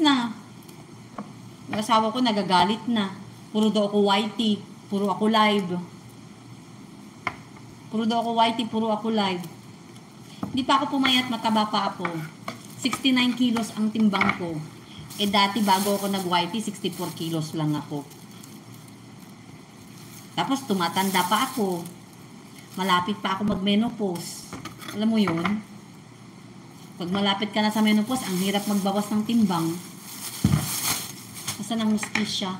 na. Yung asawa ko nagagalit na. Puro daw ako YT. Puro ako live. Puro daw ako YT. Puro ako live. Hindi pa ako pumayat. Mataba pa ako. 69 kilos ang timbang ko. Eh dati bago ako nag-YT, 64 kilos lang ako. Tapos tumatanda pa ako. Malapit pa ako mag-menopause. Alam mo yun? Pag malapit ka na sa menopause, ang hirap magbawas ng timbang. Nasaan ang hustisya?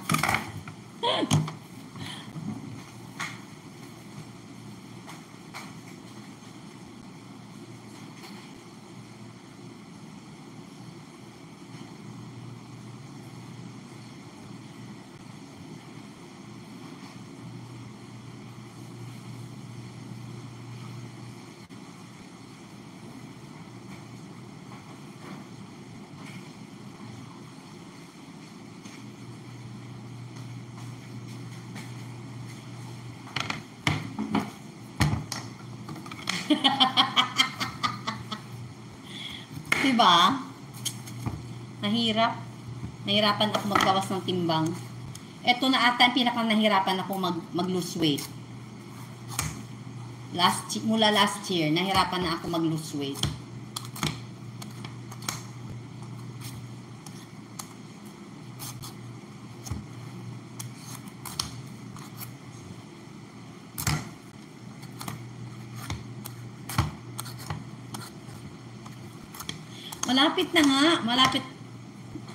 Diba? Nahirapan ako magbawas ng timbang. Ito na ata ang pinakang nahirapan ako mag-lose weight. Mula last year, nahirapan na ako mag-lose weight. Malapit na nga.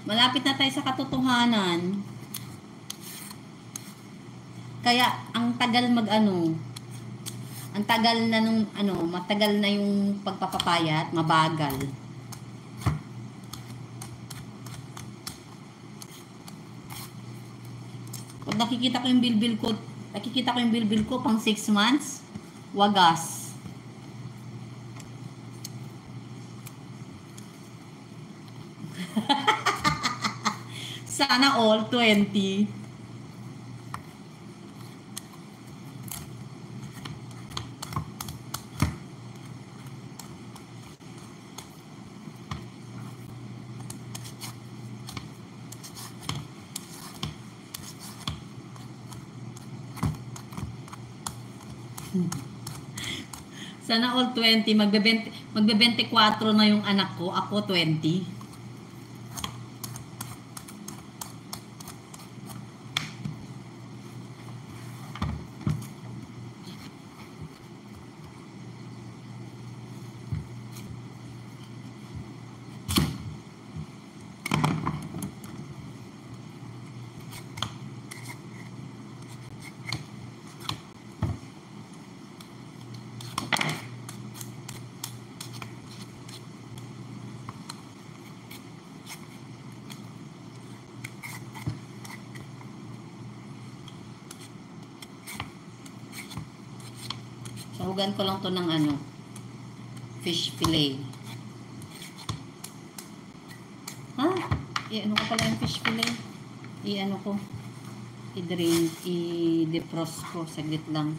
Malapit na tayo sa katotohanan. Kaya, ang tagal ang tagal na matagal na yung pagpapapayat, mabagal. Pag nakikita ko yung bilbil ko, pang 6 months, wagas. Sana all 20. Sana all 20. Magbe-24 na yung anak ko. Ako 20. Hugan ko lang to ng fish fillet. Ha? I-ano ko pala yung fish fillet? I-ano ko? I-drain, i-defrost ko. Saglit lang.